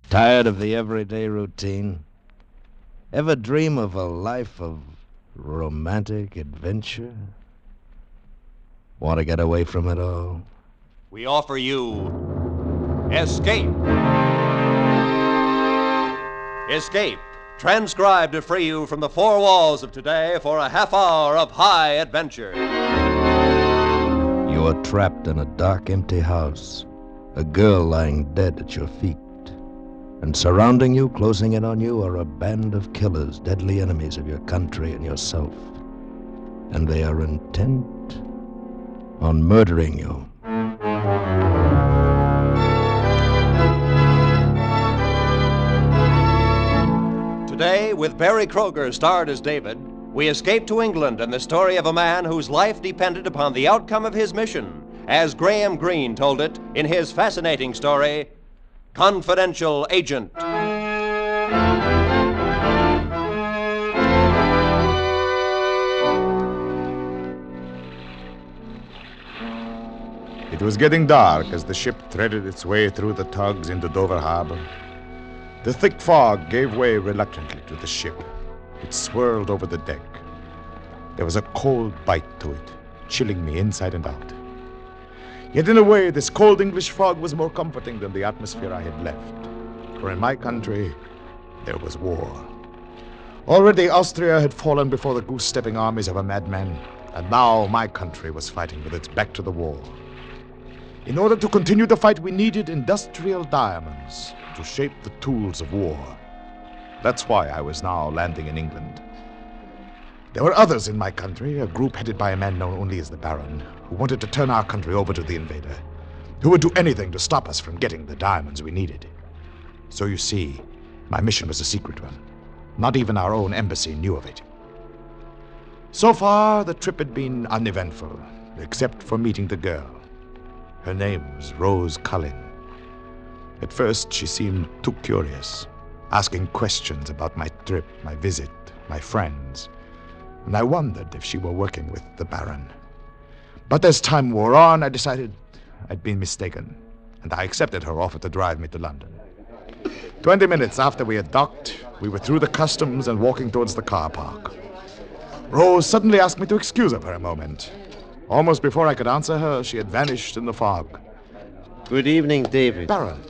Tired of the everyday routine? Ever dream of a life of romantic adventure? Want to get away from it all? We offer you Escape. Escape, transcribed to free you from the four walls of today for a half hour of high adventure. You are trapped in a dark, empty house, a girl lying dead at your feet. And surrounding you, closing in on you, are a band of killers, deadly enemies of your country and yourself. And they are intent on murdering you. Today, with Barry Kroger starred as David, we escape to England and the story of a man whose life depended upon the outcome of his mission, as Graham Greene told it in his fascinating story, Confidential Agent. It was getting dark as the ship threaded its way through the tugs into Dover Harbor. The thick fog gave way reluctantly to the ship. It swirled over the deck. There was a cold bite to it, chilling me inside and out. Yet in a way, this cold English fog was more comforting than the atmosphere I had left. For in my country, there was war. Already Austria had fallen before the goose-stepping armies of a madman, and now my country was fighting with its back to the wall. In order to continue the fight, we needed industrial diamonds to shape the tools of war. That's why I was now landing in England. There were others in my country, a group headed by a man known only as the Baron, who wanted to turn our country over to the invader, who would do anything to stop us from getting the diamonds we needed. So you see, my mission was a secret one. Not even our own embassy knew of it. So far, the trip had been uneventful, except for meeting the girl. Her name was Rose Cullen. At first, she seemed too curious, asking questions about my trip, my visit, my friends, and I wondered if she were working with the Baron. But as time wore on, I decided I'd been mistaken, and I accepted her offer to drive me to London. 20 minutes after we had docked, we were through the customs and walking towards the car park. Rose suddenly asked me to excuse her for a moment. Almost before I could answer her, she had vanished in the fog. Good evening, David. Baron.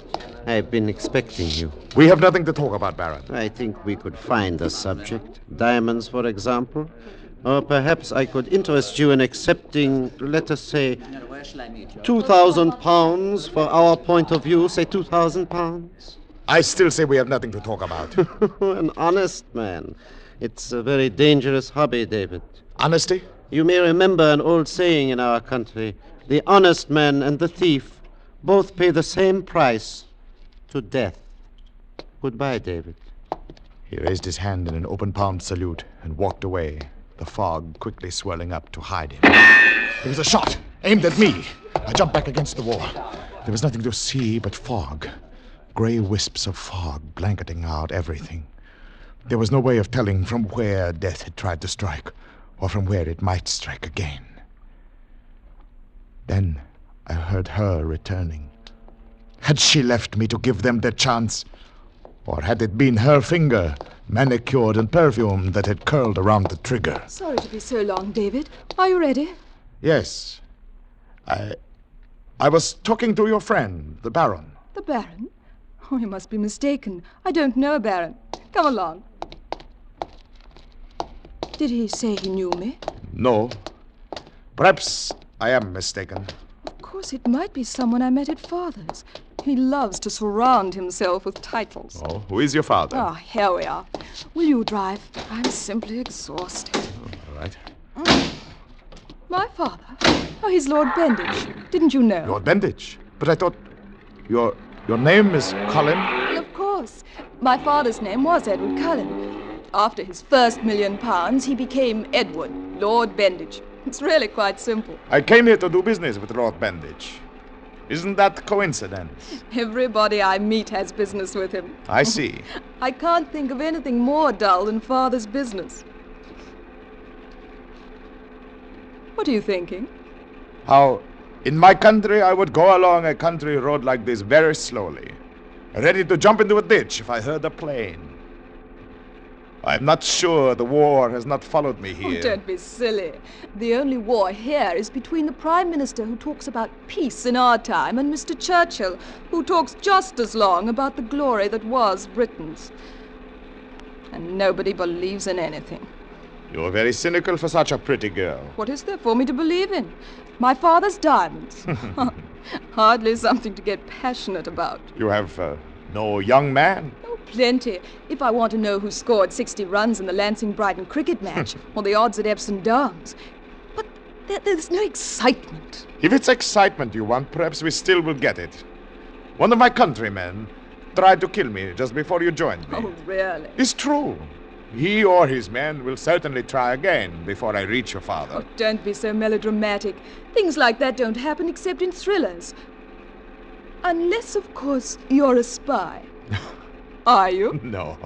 I've been expecting you. We have nothing to talk about, Baron. I think we could find a subject. Diamonds, for example. Or perhaps I could interest you in accepting, let us say, 2,000 pounds for our point of view. Say 2,000 pounds. I still say we have nothing to talk about. An honest man. It's a very dangerous hobby, David. Honesty? You may remember an old saying in our country. The honest man and the thief both pay the same price, to death. Goodbye, David. He raised his hand in an open-palmed salute and walked away, the fog quickly swirling up to hide him. There was a shot, aimed at me. I jumped back against the wall. There was nothing to see but fog. Gray wisps of fog blanketing out everything. There was no way of telling from where death had tried to strike, or from where it might strike again. Then I heard her returning. Had she left me to give them their chance? Or had it been her finger, manicured and perfumed, that had curled around the trigger? Sorry to be so long, David. Are you ready? Yes. I was talking to your friend, the Baron. The Baron? Oh, you must be mistaken. I don't know a Baron. Come along. Did he say he knew me? No. Perhaps I am mistaken. Of course, it might be someone I met at Father's. He loves to surround himself with titles. Oh, who is your father? Ah, here we are. Will you drive? I'm simply exhausted. All right. My father? Oh, he's Lord Bendage. Didn't you know? Lord Bendage? But I thought your name is Cullen? Well, of course. My father's name was Edward Cullen. After his first £1,000,000, he became Edward, Lord Bendage. It's really quite simple. I came here to do business with Lord Bendage. Isn't that coincidence? Everybody I meet has business with him. I see. I can't think of anything more dull than Father's business. What are you thinking? How, in my country, I would go along a country road like this very slowly, ready to jump into a ditch if I heard a plane. I'm not sure the war has not followed me here. Oh, don't be silly. The only war here is between the Prime Minister who talks about peace in our time and Mr. Churchill, who talks just as long about the glory that was Britain's. And nobody believes in anything. You're very cynical for such a pretty girl. What is there for me to believe in? My father's diamonds. Hardly something to get passionate about. You have no young man? Oh, plenty. If I want to know who scored 60 runs in the Lancing-Brighton cricket match, or the odds at Epsom Downs. But there's no excitement. If it's excitement you want, perhaps we still will get it. One of my countrymen tried to kill me just before you joined me. Oh, really? It's true. He or his men will certainly try again before I reach your father. Oh, don't be so melodramatic. Things like that don't happen except in thrillers. Unless, of course, you're a spy. Are you? No.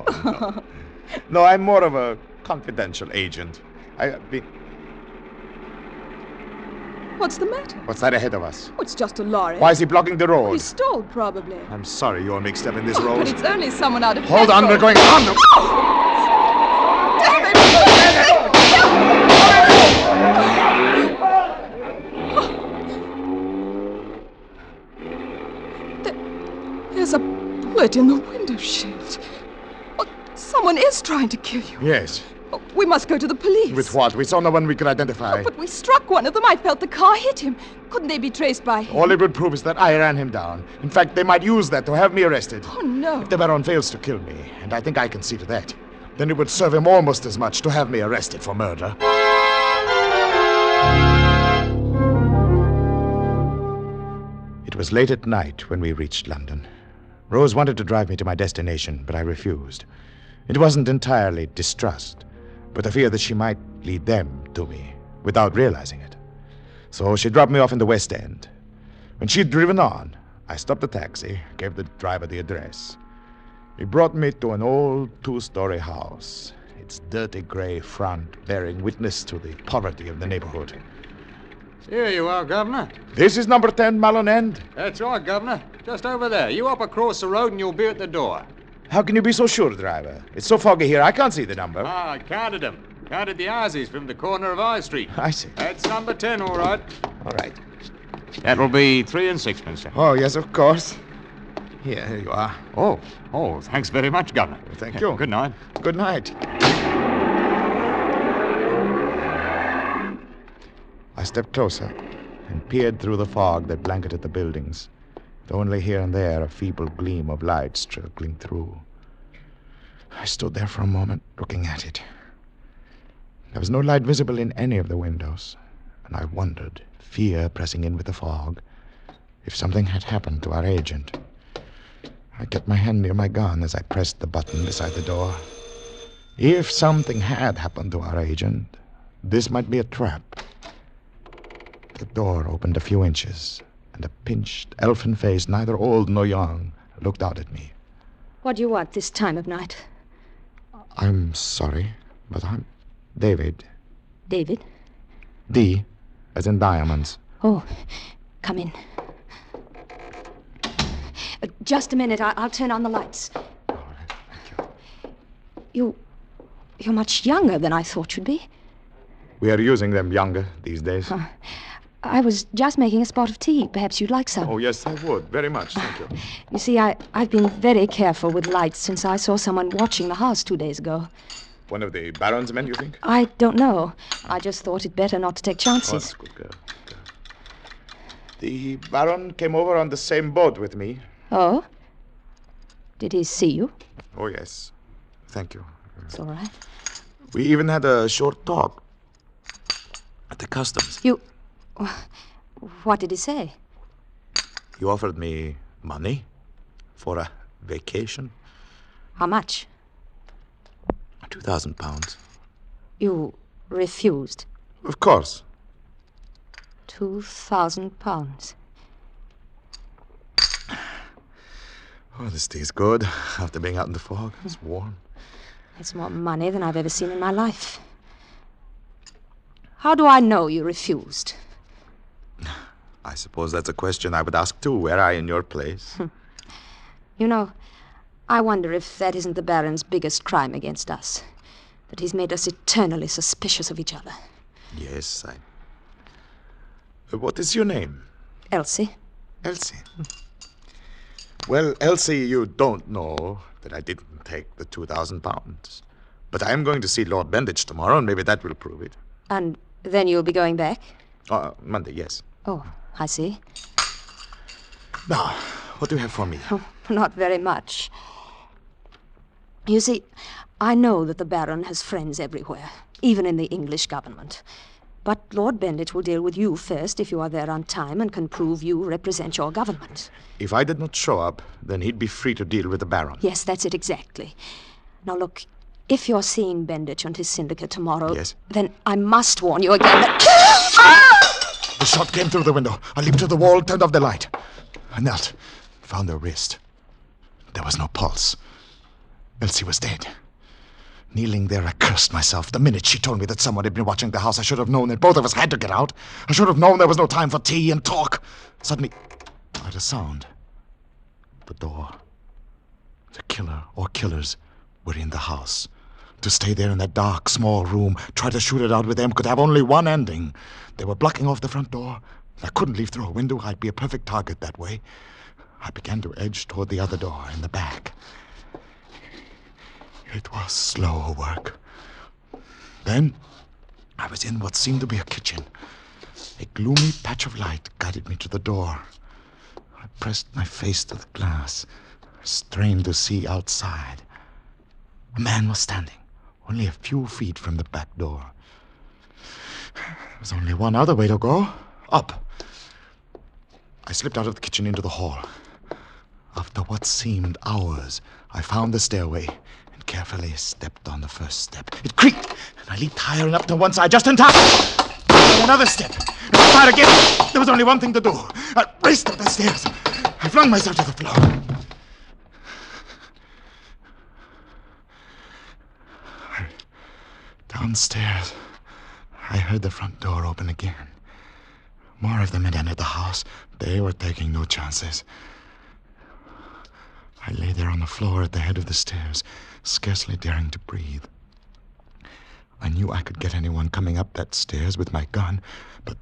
No, I'm more of a confidential agent. What's the matter? What's that ahead of us? Oh, it's just a lorry. Why is he blocking the road? He stalled, probably. I'm sorry you're mixed up in this But road. it's only someone out of Hold on, petrol. we're going on. There's a bullet in the window shield. Oh, someone is trying to kill you. Yes. Oh, we must go to the police. With what? We saw no one we could identify. Oh, but we struck one of them. I felt the car hit him. Couldn't they be traced by him? All it would prove is that I ran him down. In fact, they might use that to have me arrested. Oh, no. If the Baron fails to kill me, and I think I can see to that, then it would serve him almost as much to have me arrested for murder. It was late at night when we reached London. Rose wanted to drive me to my destination, but I refused. It wasn't entirely distrust, but a fear that she might lead them to me without realizing it. So she dropped me off in the West End. When she'd driven on, I stopped the taxi, gave the driver the address. He brought me to an old two-story house, its dirty gray front bearing witness to the poverty of the neighborhood. Here you are, Governor. This is number 10 Malon End. That's right, Governor. Just over there. You up across the road and you'll be at the door. How can you be so sure, driver? It's so foggy here, I can't see the number. I counted them. Counted the houses from the corner of High Street. I see. That's number 10, all right. All right. That'll be 3 and 6, sir. Oh, yes, of course. Here you are. Oh, thanks very much, Governor. Thank you. Good night. Good night. I stepped closer and peered through the fog that blanketed the buildings, with only here and there a feeble gleam of light struggling through. I stood there for a moment, looking at it. There was no light visible in any of the windows, and I wondered, fear pressing in with the fog, if something had happened to our agent. I kept my hand near my gun as I pressed the button beside the door. If something had happened to our agent, this might be a trap. The door opened a few inches, and a pinched, elfin face, neither old nor young, looked out at me. What do you want this time of night? I'm sorry, but I'm David. David? D, as in diamonds. Oh, come in. Just a minute. I'll turn on the lights. All right, thank you. You're much younger than I thought you'd be. We are using them younger these days. I was just making a spot of tea. Perhaps you'd like some. Oh, yes, I would. Very much, thank you. You see, I've been very careful with lights since I saw someone watching the house 2 days ago. One of the Baron's men, you think? I don't know. I just thought it better not to take Oh, that's chances. good girl. Good girl. The Baron came over on the same boat with me. Oh? Did he see you? Oh, yes. Thank you. It's all right. We even had a short talk at the customs. What did he say? He offered me money for a vacation. How much? £2,000. You refused. Of course. £2,000. Oh, this tea is good. After being out in the fog, it's warm. It's more money than I've ever seen in my life. How do I know you refused? I suppose that's a question I would ask too, were I in your place. You know, I wonder if that isn't the Baron's biggest crime against us. That he's made us eternally suspicious of each other. Yes, What is your name? Elsie? Elsie. Well, Elsie, you don't know that I didn't take the 2,000 pounds. But I am going to see Lord Benditch tomorrow, and maybe that will prove it. And then you'll be going back? Monday, yes. Oh, I see. Now, what do you have for me? Oh, not very much. You see, I know that the Baron has friends everywhere, even in the English government. But Lord Benditch will deal with you first if you are there on time and can prove you represent your government. If I did not show up, then he'd be free to deal with the Baron. Yes, that's it exactly. Now look, if you're seeing Benditch and his syndicate tomorrow, yes, then I must warn you again that... The shot came through the window. I leaped to the wall, turned off the light. I knelt, found her wrist. There was no pulse. Elsie was dead. Kneeling there, I cursed myself. The minute she told me that someone had been watching the house, I should have known that both of us had to get out. I should have known there was no time for tea and talk. Suddenly, I heard a sound. The door. The killer or killers were in the house. To stay there in that dark, small room, try to shoot it out with them, could have only one ending. They were blocking off the front door. I couldn't leave through a window. I'd be a perfect target that way. I began to edge toward the other door in the back. It was slow work. Then, I was in what seemed to be a kitchen. A gloomy patch of light guided me to the door. I pressed my face to the glass, strained to see outside. A man was standing, only a few feet from the back door. There was only one other way to go, up. I slipped out of the kitchen into the hall. After what seemed hours, I found the stairway and carefully stepped on the first step. It creaked, and I leaped higher and up to one side, just in time. Another step, and I tried again. There was only one thing to do. I raced up the stairs. I flung myself to the floor. Downstairs, I heard the front door open again. More of them had entered the house. They were taking no chances. I lay there on the floor at the head of the stairs, scarcely daring to breathe. I knew I could get anyone coming up that stairs with my gun, but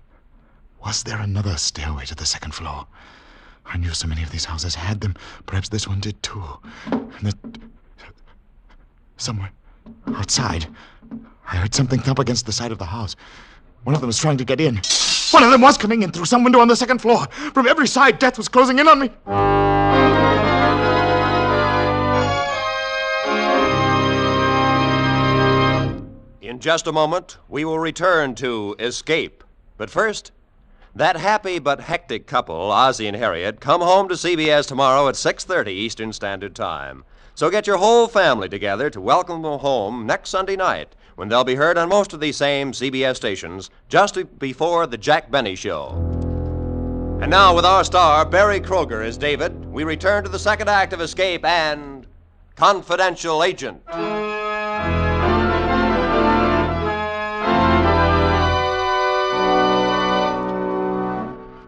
was there another stairway to the second floor? I knew so many of these houses had them. Perhaps this one did too. And that somewhere outside, I heard something thump against the side of the house. One of them was trying to get in. One of them was coming in through some window on the second floor. From every side, death was closing in on me. In just a moment, we will return to Escape. But first, that happy but hectic couple, Ozzie and Harriet, come home to CBS tomorrow at 6:30 Eastern Standard Time. So get your whole family together to welcome them home next Sunday night, when they'll be heard on most of these same CBS stations just before the Jack Benny Show. And now, with our star, Barry Kroger as David, we return to the second act of Escape and Confidential Agent.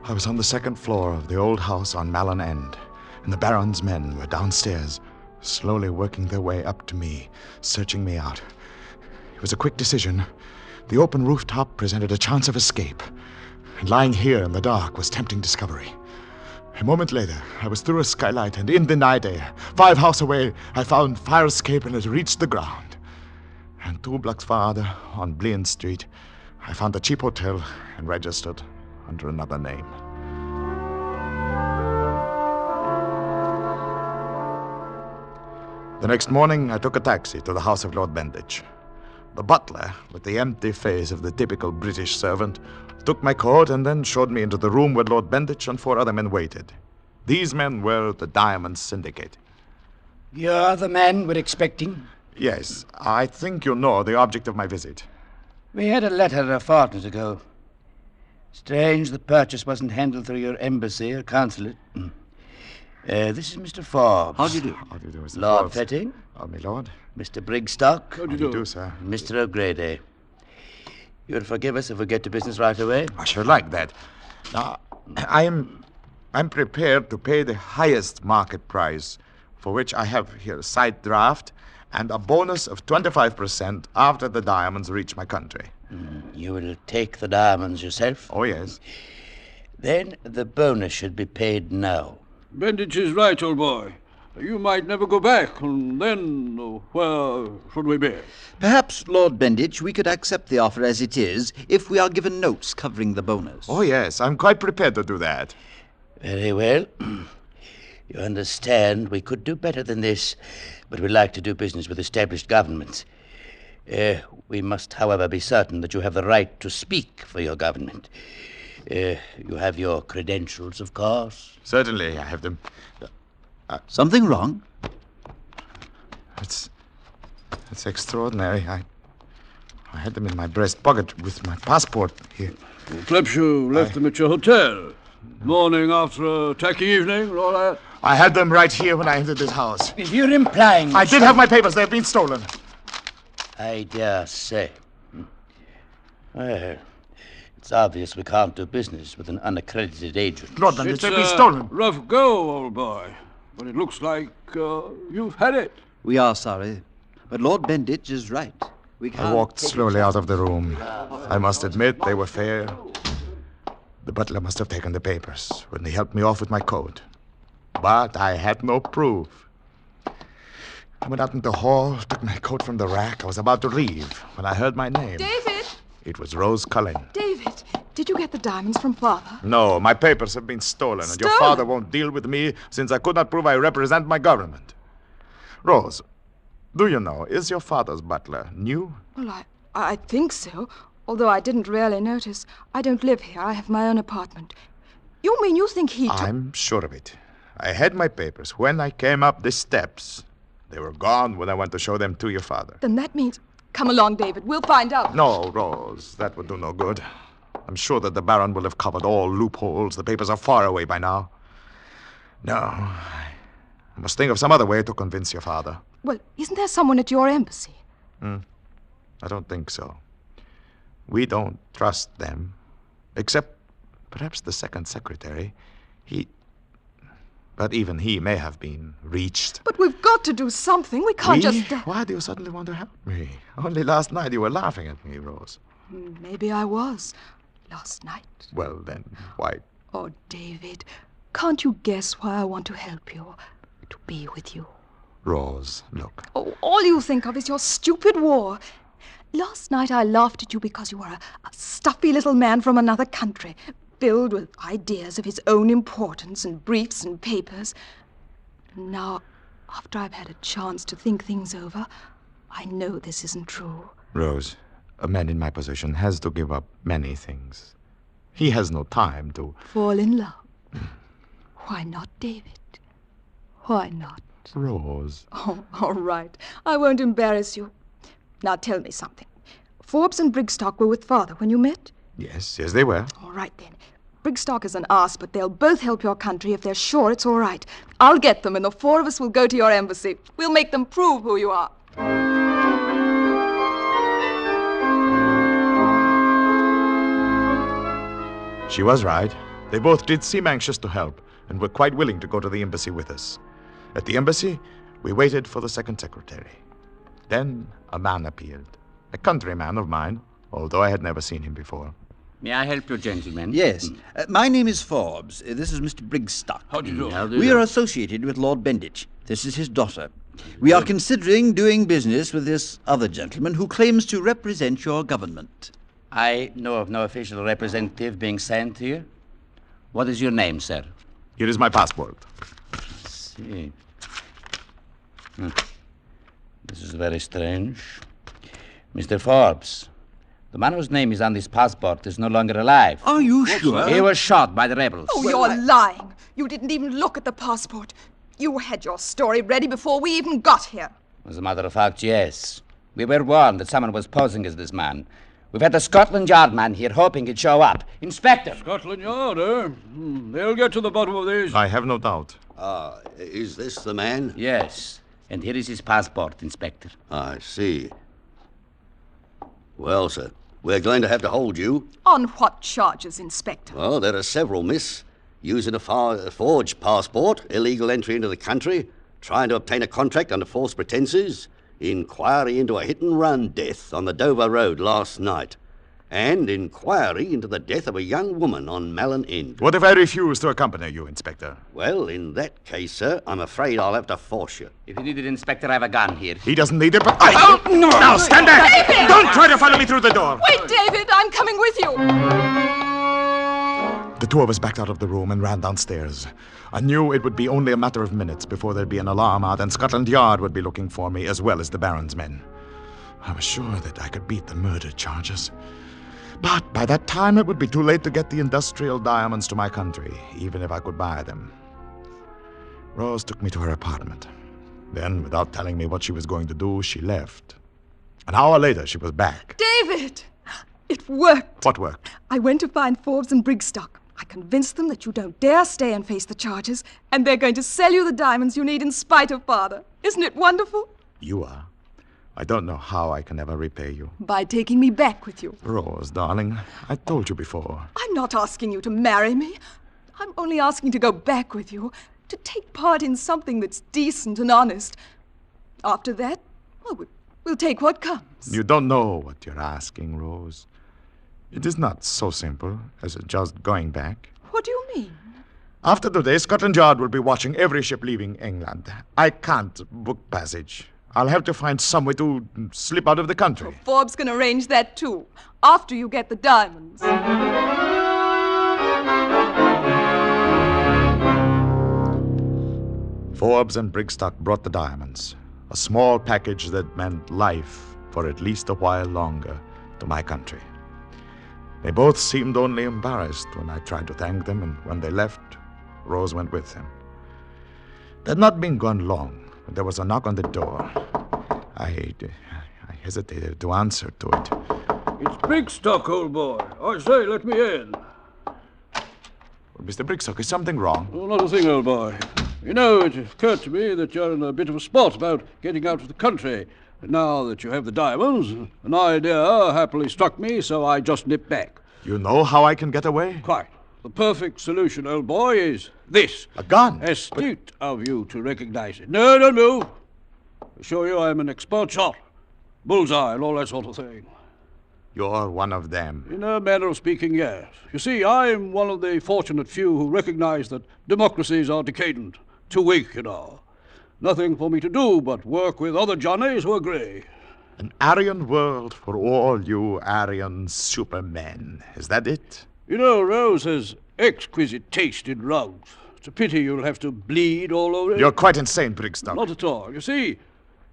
I was on the second floor of the old house on Malin End, and the Baron's men were downstairs, slowly working their way up to me, searching me out. It was a quick decision. The open rooftop presented a chance of escape, and lying here in the dark was tempting discovery. A moment later, I was through a skylight and in the night air. 5 houses away, I found fire escape and had reached the ground. And 2 blocks farther, on Blean Street, I found a cheap hotel and registered under another name. The next morning, I took a taxi to the house of Lord Benditch. The butler, with the empty face of the typical British servant, took my coat and then showed me into the room where Lord Benditch and 4 other men waited. These men were the Diamond Syndicate. You're the man we're expecting? Yes, I think you know the object of my visit. We had a letter a fortnight ago. Strange the purchase wasn't handled through your embassy or consulate. This is Mr. Forbes. How do you do? How do you do, Mr. Lord Forbes? Fetting. Oh, my lord. Mr. Brigstock. How do you do, sir? Mr. O'Grady. You'll forgive us if we get to business right away? I should like that. Now, I'm prepared to pay the highest market price for which I have here a side draft and a bonus of 25% after the diamonds reach my country. You will take the diamonds yourself? Oh, yes. Then the bonus should be paid now. Bendich is right, old boy. You might never go back, and then where should we be? Perhaps, Lord Bendich, we could accept the offer as it is if we are given notes covering the bonus. Oh, yes, I'm quite prepared to do that. Very well. You understand, we could do better than this, but we like to do business with established governments. We must, however, be certain that you have the right to speak for your government. You have your credentials, of course. Certainly, I have them. Something wrong? It's extraordinary. I had them in my breast pocket with my passport here. Klepshu left them at your hotel. Morning after a tacky evening and all that. I had them right here when I entered this house. If you're implying... I did have my papers. They've been stolen. I dare say. Well, it's obvious we can't do business with an unaccredited agent. Lord Bendich, they've been stolen. Rough go, old boy. But it looks like you've had it. We are sorry, but Lord Bendich is right. We can't I walked slowly out of the room. I must admit they were fair. The butler must have taken the papers when he helped me off with my coat. But I had no proof. I went out into the hall, took my coat from the rack. I was about to leave when I heard my name. David! It was Rose Cullen. David, did you get the diamonds from Father? No, my papers have been stolen, and your father won't deal with me since I could not prove I represent my government. Rose, do you know, is your father's butler new? Well, I think so, although I didn't really notice. I don't live here. I have my own apartment. You mean you think he took... I'm sure of it. I had my papers when I came up the steps. They were gone when I went to show them to your father. Then that means... Come along, David. We'll find out. No, Rose, that would do no good. I'm sure that the Baron will have covered all loopholes. The papers are far away by now. No, I must think of some other way to convince your father. Well, isn't there someone at your embassy? I don't think so. We don't trust them. Except perhaps the second secretary. But even he may have been reached. But we've got to do something. We can't just... Why do you suddenly want to help me? Only last night you were laughing at me, Rose. Maybe I was. Last night. Well, then, why? Oh, David, can't you guess why I want to help you? To be with you. Rose, look. Oh, all you think of is your stupid war. Last night I laughed at you because you were a stuffy little man from another country, filled with ideas of his own importance and briefs and papers. Now, after I've had a chance to think things over, I know this isn't true. Rose, a man in my position has to give up many things. He has no time to... Fall in love. Why not, David? Why not? Rose. Oh, all right. I won't embarrass you. Now tell me something. Forbes and Brigstock were with Father when you met? Yes, they were. All right, then. Brigstock is an ass, but they'll both help your country if they're sure it's all right. I'll get them, and the four of us will go to your embassy. We'll make them prove who you are. She was right. They both did seem anxious to help, and were quite willing to go to the embassy with us. At the embassy, we waited for the second secretary. Then a man appeared, a countryman of mine, although I had never seen him before. May I help you, gentlemen? Yes. My name is Forbes. This is Mr. Brigstock. How do you do? We are associated with Lord Bendich. This is his daughter. We are considering doing business with this other gentleman who claims to represent your government. I know of no official representative being sent here. What is your name, sir? Here is my passport. Let's see. This is very strange. Mr. Forbes, the man whose name is on this passport is no longer alive. Are you sure? He was shot by the rebels. Oh, you're lying. You didn't even look at the passport. You had your story ready before we even got here. As a matter of fact, yes. We were warned that someone was posing as this man. We've had the Scotland Yard man here hoping he'd show up. Inspector! Scotland Yard, eh? They'll get to the bottom of this. I have no doubt. Is this the man? Yes. And here is his passport, Inspector. I see. Well, sir, we're going to have to hold you. On what charges, Inspector? Well, there are several, miss. Using a forged passport, illegal entry into the country, Trying to obtain a contract under false pretenses, inquiry into a hit-and-run death on the Dover Road last night, and inquiry into the death of a young woman on Malin End. What if I refuse to accompany you, Inspector? Well, in that case, sir, I'm afraid I'll have to force you. If you need it, Inspector, I have a gun here. He doesn't need it, but I... Oh, no! Now, stand back! David! Don't try to follow me through the door! Wait, David, I'm coming with you. The two of us backed out of the room and ran downstairs. I knew it would be only a matter of minutes before there'd be an alarm out and Scotland Yard would be looking for me as well as the Baron's men. I was sure that I could beat the murder charges. But by that time, it would be too late to get the industrial diamonds to my country, even if I could buy them. Rose took me to her apartment. Then, without telling me what she was going to do, she left. An hour later, she was back. David! It worked. What worked? I went to find Forbes and Brigstock. I convinced them that you don't dare stay and face the charges, and they're going to sell you the diamonds you need in spite of Father. Isn't it wonderful? You are. I don't know how I can ever repay you. By taking me back with you. Rose, darling, I told you before. I'm not asking you to marry me. I'm only asking to go back with you, to take part in something that's decent and honest. After that, well, we'll take what comes. You don't know what you're asking, Rose. It is not so simple as just going back. What do you mean? After today, Scotland Yard will be watching every ship leaving England. I can't book passage. I'll have to find some way to slip out of the country. Well, Forbes can arrange that too, after you get the diamonds. Forbes and Brigstock brought the diamonds, a small package that meant life for at least a while longer to my country. They both seemed only embarrassed when I tried to thank them, and when they left, Rose went with them. They'd not been gone long when there was a knock on the door. I hesitated to answer to it. It's Brigstock, old boy. I say, let me in. Well, Mr. Brigstock, is something wrong? Oh, not a thing, old boy. You know, it occurred to me that you're in a bit of a spot about getting out of the country. And now that you have the diamonds, an idea happily struck me, so I just nipped back. You know how I can get away? Quite. The perfect solution, old boy, is this. A gun? Astute of you to recognize it. No, don't move. I assure you I'm an expert shot. Bullseye and all that sort of thing. You're one of them. In a manner of speaking, yes. You see, I'm one of the fortunate few who recognize that democracies are decadent. Too weak, you know. Nothing for me to do but work with other Johnnies who agree. An Aryan world for all you Aryan supermen. Is that it? You know, Rose has exquisite taste in rugs. It's a pity you'll have to bleed all over it. You're quite insane, Brigstock. Not at all. You see,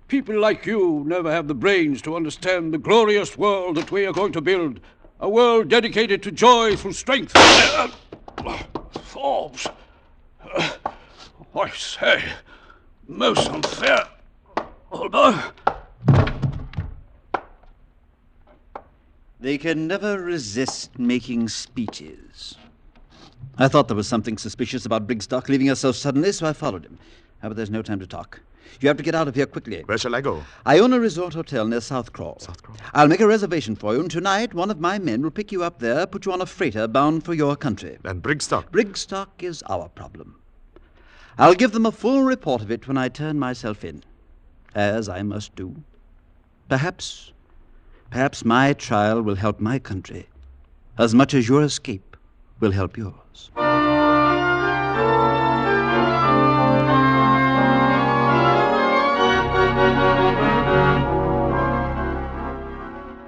people like you never have the brains to understand the glorious world that we are going to build. A world dedicated to joy through strength. Forbes. I say, most unfair. Old boy. They can never resist making speeches. I thought there was something suspicious about Brigstock leaving us so suddenly, so I followed him. But there's no time to talk. You have to get out of here quickly. Where shall I go? I own a resort hotel near South Crawl. South Crawl? I'll make a reservation for you, and tonight one of my men will pick you up there, put you on a freighter bound for your country. And Brigstock? Brigstock is our problem. I'll give them a full report of it when I turn myself in, as I must do. Perhaps my trial will help my country as much as your escape will help yours.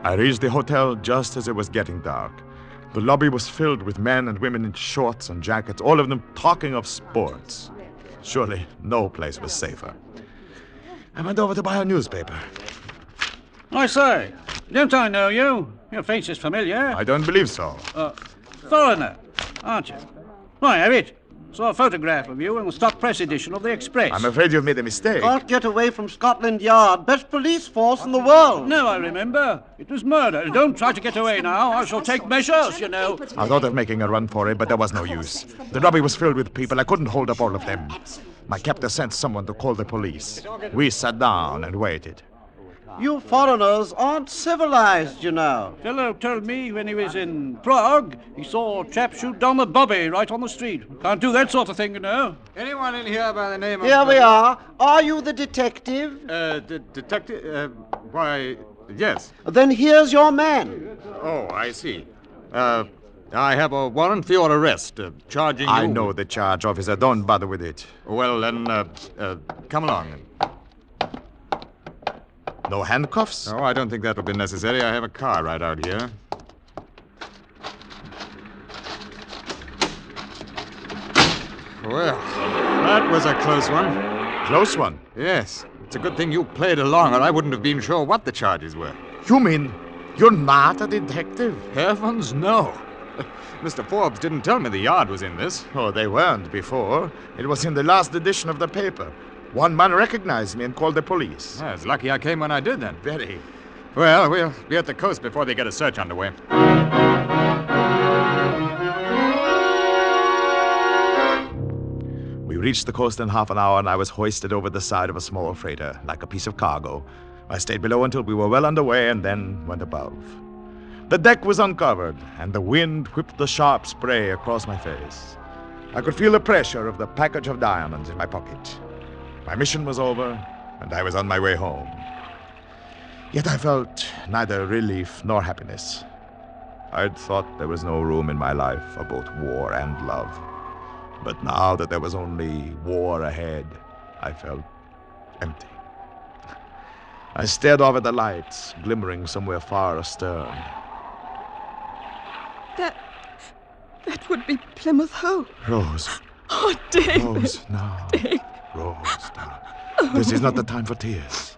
I reached the hotel just as it was getting dark. The lobby was filled with men and women in shorts and jackets, all of them talking of sports. Surely no place was safer. I went over to buy a newspaper. I say, don't I know you? Your face is familiar. I don't believe so. Foreigner, aren't you? I have it. Saw a photograph of you in the stock press edition of the Express. I'm afraid you've made a mistake. Can't get away from Scotland Yard. Best police force in the world. No, I remember. It was murder. Don't try to get away now. I shall take measures, you know. I thought of making a run for it, but there was no use. The lobby was filled with people. I couldn't hold up all of them. My captor sent someone to call the police. We sat down and waited. You foreigners aren't civilized, you know. Fellow told me when he was in Prague, he saw a chap shoot down the bobby right on the street. Can't do that sort of thing, you know. Anyone in here by the name of... Here we are. Are you the detective? Detective? Why, yes. Then here's your man. Oh, I see. I have a warrant for your arrest, charging you... I know the charge, officer. Don't bother with it. Well, then, come along. No handcuffs? Oh, I don't think that'll be necessary. I have a car right out here. Well, that was a close one. Close one? Yes. It's a good thing you played along, or I wouldn't have been sure what the charges were. You mean you're not a detective? Heavens, no. Mr. Forbes didn't tell me the yard was in this. Oh, they weren't before. It was in the last edition of the paper. One man recognized me and called the police. Yeah, it's lucky I came when I did then. Very. Well, we'll be at the coast before they get a search underway. We reached the coast in half an hour, and I was hoisted over the side of a small freighter, like a piece of cargo. I stayed below until we were well underway, and then went above. The deck was uncovered, and the wind whipped the sharp spray across my face. I could feel the pressure of the package of diamonds in my pocket. My mission was over, and I was on my way home. Yet I felt neither relief nor happiness. I'd thought there was no room in my life for both war and love. But now that there was only war ahead, I felt empty. I stared off at the lights, glimmering somewhere far astern. That would be Plymouth Hoe. Rose. Oh, David. Rose, no. David. Rose, no. This is not the time for tears.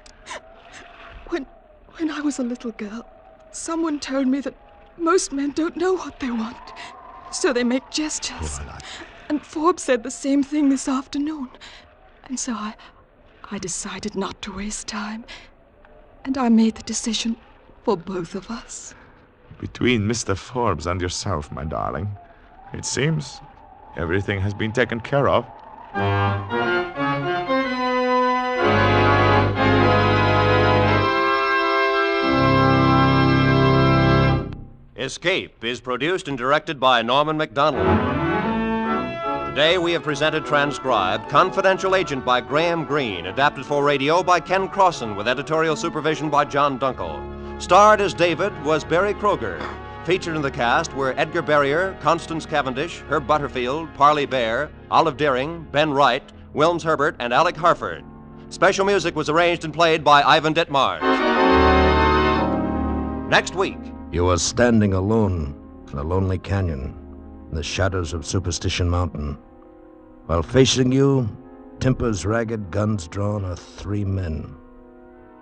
When I was a little girl, someone told me that most men don't know what they want, so they make gestures. Well, And Forbes said the same thing this afternoon. And so I decided not to waste time. And I made the decision for both of us. Between Mr. Forbes and yourself, my darling, it seems everything has been taken care of. Escape is produced and directed by Norman MacDonald. Today we have presented transcribed Confidential Agent by Graham Greene, adapted for radio by Ken Crossan with editorial supervision by John Dunkel. Starred as David was Barry Kroger. Featured in the cast were Edgar Barrier, Constance Cavendish, Herb Butterfield, Parley Bear, Olive Deering, Ben Wright, Wilms Herbert, and Alec Harford. Special music was arranged and played by Ivan Ditmars. Next week. You are standing alone in a lonely canyon in the shadows of Superstition Mountain. While facing you, tempers ragged, guns drawn, are three men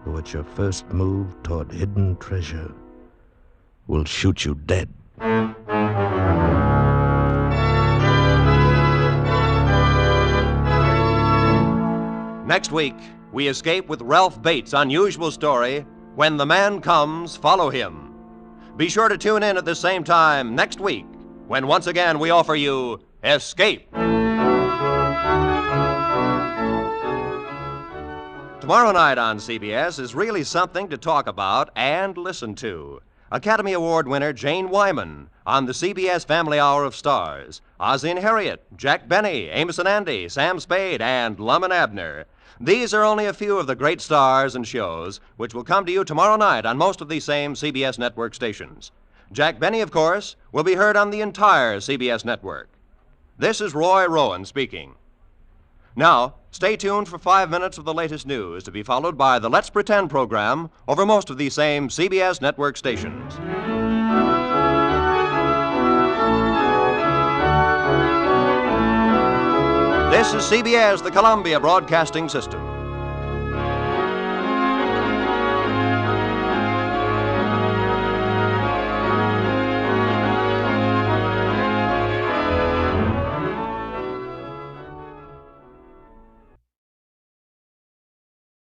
who, at your first move toward hidden treasure, will shoot you dead. Next week, we escape with Ralph Bates' unusual story, When the Man Comes, Follow Him. Be sure to tune in at the same time next week, when once again we offer you Escape. Tomorrow night on CBS is really something to talk about and listen to. Academy Award winner Jane Wyman on the CBS Family Hour of Stars. Ozzie and Harriet, Jack Benny, Amos and Andy, Sam Spade, and Lum and Abner. These are only a few of the great stars and shows which will come to you tomorrow night on most of these same CBS network stations. Jack Benny, of course, will be heard on the entire CBS network. This is Roy Rowan speaking. Now, stay tuned for 5 minutes of the latest news to be followed by the Let's Pretend program over most of these same CBS network stations. This is CBS, the Columbia Broadcasting System.